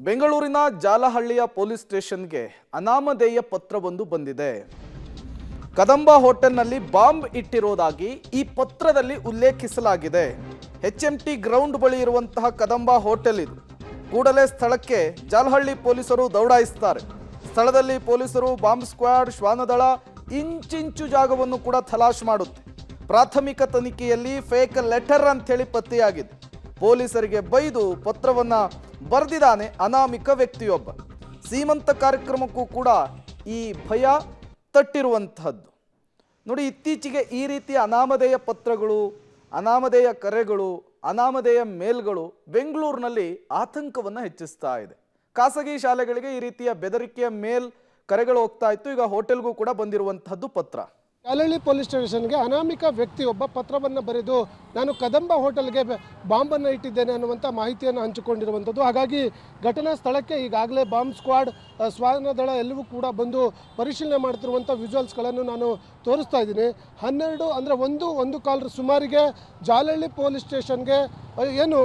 ಬೆಂಗಳೂರಿನ ಜಾಲಹಳ್ಳಿಯ ಪೊಲೀಸ್ ಸ್ಟೇಷನ್ಗೆ ಅನಾಮಧೇಯ ಪತ್ರವೊಂದು ಬಂದಿದೆ. ಕದಂಬ ಹೋಟೆಲ್ನಲ್ಲಿ ಬಾಂಬ್ ಇಟ್ಟಿರೋದಾಗಿ ಈ ಪತ್ರದಲ್ಲಿ ಉಲ್ಲೇಖಿಸಲಾಗಿದೆ. HMT ಗ್ರೌಂಡ್ ಬಳಿ ಇರುವಂತಹ ಕದಂಬ ಹೋಟೆಲ್ ಇದು. ಕೂಡಲೇ ಸ್ಥಳಕ್ಕೆ ಜಾಲಹಳ್ಳಿ ಪೊಲೀಸರು ದೌಡಾಯಿಸುತ್ತಾರೆ. ಸ್ಥಳದಲ್ಲಿ ಪೊಲೀಸರು ಬಾಂಬ್ ಸ್ಕ್ವಾಡ್, ಶ್ವಾನದಳ ಇಂಚಿಂಚು ಜಾಗವನ್ನು ಕೂಡ ತಲಾಶ್ ಮಾಡುತ್ತೆ. ಪ್ರಾಥಮಿಕ ತನಿಖೆಯಲ್ಲಿ ಫೇಕ್ ಲೆಟರ್ ಅಂತೇಳಿ ಪತ್ತೆಯಾಗಿದೆ. ಪೊಲೀಸರಿಗೆ ಬೈದು ಪತ್ರವನ್ನ ಬರೆದಿದ್ದಾನೆ ಅನಾಮಿಕ ವ್ಯಕ್ತಿಯೊಬ್ಬ. ಸೀಮಂತ ಕಾರ್ಯಕ್ರಮಕ್ಕೂ ಕೂಡ ಈ ಭಯ ತಟ್ಟಿರುವಂತಹದ್ದು. ನೋಡಿ, ಇತ್ತೀಚೆಗೆ ಈ ರೀತಿಯ ಅನಾಮಧೇಯ ಪತ್ರಗಳು, ಅನಾಮಧೇಯ ಕರೆಗಳು, ಅನಾಮಧೇಯ ಮೇಲ್ಗಳು ಬೆಂಗಳೂರಿನಲ್ಲಿ ಆತಂಕವನ್ನು ಹೆಚ್ಚಿಸ್ತಾ ಇದೆ. ಖಾಸಗಿ ಶಾಲೆಗಳಿಗೆ ಈ ರೀತಿಯ ಬೆದರಿಕೆಯ ಮೇಲ್ ಕರೆಗಳು ಹೋಗ್ತಾ ಇತ್ತು. ಈಗ ಹೋಟೆಲ್ಗೂ ಕೂಡ ಬಂದಿರುವಂತಹದ್ದು ಪತ್ರ. ಜಾಲಹಳ್ಳಿ ಪೊಲೀಸ್ ಸ್ಟೇಷನ್ಗೆ ಅನಾಮಿಕ ವ್ಯಕ್ತಿಯೊಬ್ಬ ಪತ್ರವನ್ನು ಬರೆದು ನಾನು ಕದಂಬ ಹೋಟೆಲ್ಗೆ ಬಾಂಬನ್ನು ಇಟ್ಟಿದ್ದೇನೆ ಅನ್ನುವಂಥ ಮಾಹಿತಿಯನ್ನು ಹಂಚಿಕೊಂಡಿರುವಂಥದ್ದು. ಹಾಗಾಗಿ ಘಟನಾ ಸ್ಥಳಕ್ಕೆ ಈಗಾಗಲೇ ಬಾಂಬ್ ಸ್ಕ್ವಾಡ್, ಶ್ವಾನದಳ ಎಲ್ಲವೂ ಕೂಡ ಬಂದು ಪರಿಶೀಲನೆ ಮಾಡ್ತಿರುವಂಥ ವಿಜುವಲ್ಸ್ಗಳನ್ನು ನಾನು ತೋರಿಸ್ತಾ ಇದ್ದೀನಿ. 12 ಅಂದರೆ ಒಂದು ಕಾಲ್ ಸುಮಾರಿಗೆ ಜಾಲಹಳ್ಳಿ ಪೊಲೀಸ್ ಸ್ಟೇಷನ್ಗೆ ಏನು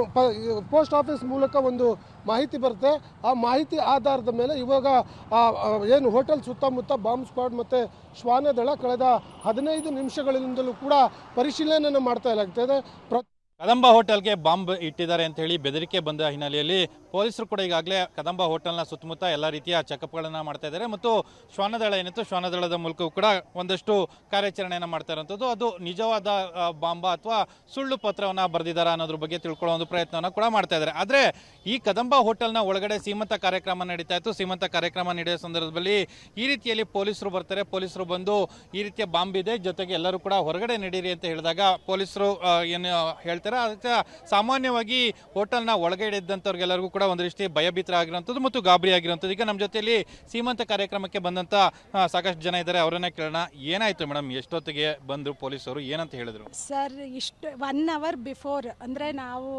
ಪೋಸ್ಟ್ ಆಫೀಸ್ ಮೂಲಕ ಒಂದು ಮಾಹಿತಿ ಬರುತ್ತೆ. ಆ ಮಾಹಿತಿ ಆಧಾರದ ಮೇಲೆ ಇವಾಗ ಏನು ಹೋಟೆಲ್ ಸುತ್ತಮುತ್ತ ಬಾಂಬ್ ಸ್ಕ್ವಾಡ್ ಮತ್ತು ಶ್ವಾನದಳ ಕಳೆದ 15 ನಿಮಿಷಗಳಿಂದಲೂ ಕೂಡ ಪರಿಶೀಲನೆಯನ್ನು ಮಾಡ್ತಾ ಇಲಾಗ್ತದೆ. ಕದಂಬ ಹೋಟೆಲ್ಗೆ ಬಾಂಬ್ ಇಟ್ಟಿದ್ದಾರೆ ಅಂತ ಹೇಳಿ ಬೆದರಿಕೆ ಬಂದ ಹಿನ್ನೆಲೆಯಲ್ಲಿ ಪೊಲೀಸರು ಕೂಡ ಈಗಾಗಲೇ ಕದಂಬ ಹೋಟೆಲ್ನ ಸುತ್ತಮುತ್ತ ಎಲ್ಲ ರೀತಿಯ ಚೆಕಪ್ಗಳನ್ನು ಮಾಡ್ತಾ ಇದ್ದಾರೆ. ಮತ್ತು ಶ್ವಾನದಳ ಏನಿತ್ತು, ಶ್ವಾನದಳದ ಮೂಲಕವೂ ಕೂಡ ಒಂದಷ್ಟು ಕಾರ್ಯಾಚರಣೆಯನ್ನು ಮಾಡ್ತಾ ಇರುವಂಥದ್ದು. ಅದು ನಿಜವಾದ ಬಾಂಬ ಅಥವಾ ಸುಳ್ಳು ಪತ್ರವನ್ನು ಬರೆದಿದ್ದಾರೆ ಅನ್ನೋದ್ರ ಬಗ್ಗೆ ತಿಳ್ಕೊಳ್ಳೋ ಒಂದು ಪ್ರಯತ್ನವನ್ನು ಕೂಡ ಮಾಡ್ತಾ ಇದ್ದಾರೆ. ಆದರೆ ಈ ಕದಂಬ ಹೋಟೆಲ್ನ ಒಳಗಡೆ ಸೀಮಂತ ಕಾರ್ಯಕ್ರಮ ನಡೀತಾ ಇತ್ತು. ಸೀಮಂತ ಕಾರ್ಯಕ್ರಮ ನಡೆಯೋ ಸಂದರ್ಭದಲ್ಲಿ ಈ ರೀತಿಯಲ್ಲಿ ಪೊಲೀಸರು ಬರ್ತಾರೆ. ಪೊಲೀಸರು ಬಂದು ಈ ರೀತಿಯ ಬಾಂಬ್ ಇದೆ, ಜೊತೆಗೆ ಎಲ್ಲರೂ ಕೂಡ ಹೊರಗಡೆ ನಡೀರಿ ಅಂತ ಹೇಳಿದಾಗ ಪೊಲೀಸರು ಏನು ಹೇಳ್ತಾರೆ, ಅದಕ್ಕೆ ಸಾಮಾನ್ಯವಾಗಿ ಹೋಟೆಲ್ನ ಒಳಗಡೆ ಇದ್ದಂಥವ್ರಿಗೆಲ್ಲರಿಗೂ ಕೂಡ ಒಂದು ರೀತಿ ಭಯಭೀತರ ಆಗಿರುವಂಥದ್ದು ಮತ್ತು ಗಾಬರಿ ಆಗಿರುವಂಥದ್ದು. ಈಗ ನಮ್ಮ ಜೊತೆಯಲ್ಲಿ ಸೀಮಂತ ಕಾರ್ಯಕ್ರಮಕ್ಕೆ ಬಂದಂಥ ಸಾಕಷ್ಟು ಜನ ಇದ್ದಾರೆ, ಅವರನ್ನೇ ಕೇಳೋಣ. ಏನಾಯ್ತು ಮೇಡಮ್, ಎಷ್ಟೊತ್ತಿಗೆ ಬಂದರು ಪೊಲೀಸರು, ಏನಂತ ಹೇಳಿದ್ರು? ಸರ್, ಇಷ್ಟು 1 ಅವರ್ ಬಿಫೋರ್ ಅಂದರೆ ನಾವು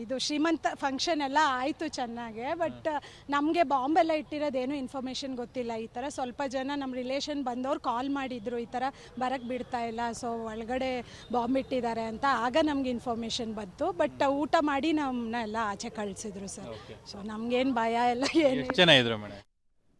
ಇದು ಶ್ರೀಮಂತ ಫಂಕ್ಷನ್ ಎಲ್ಲ ಆಯಿತು ಚೆನ್ನಾಗೆ. ಬಟ್ ನಮಗೆ ಬಾಂಬೆಲ್ಲ ಇಟ್ಟಿರೋದೇನು ಇನ್ಫಾರ್ಮೇಷನ್ ಗೊತ್ತಿಲ್ಲ. ಈ ಥರ ಸ್ವಲ್ಪ ಜನ ನಮ್ಮ ರಿಲೇಷನ್ ಬಂದವ್ರು ಕಾಲ್ ಮಾಡಿದ್ರು, ಈ ಥರ ಬರೋಕ್ಕೆ ಬಿಡ್ತಾ ಇಲ್ಲ, ಸೊ ಒಳಗಡೆ ಬಾಂಬ್ ಇಟ್ಟಿದ್ದಾರೆ ಅಂತ. ಆಗ ನಮ್ಗೆ ಇನ್ಫಾರ್ಮೇಷನ್ ಬಂತು. ಬಟ್ ಊಟ ಮಾಡಿ ನಮ್ಮನ್ನೆಲ್ಲ ಆಚೆ ಕಳಿಸಿದ್ರು ಸರ್. ಸೊ ನಮ್ಗೇನು ಭಯ ಎಲ್ಲ ಏನು. ಎಷ್ಟು ಜನ ಇದ್ರು ಮೇಡಮ್?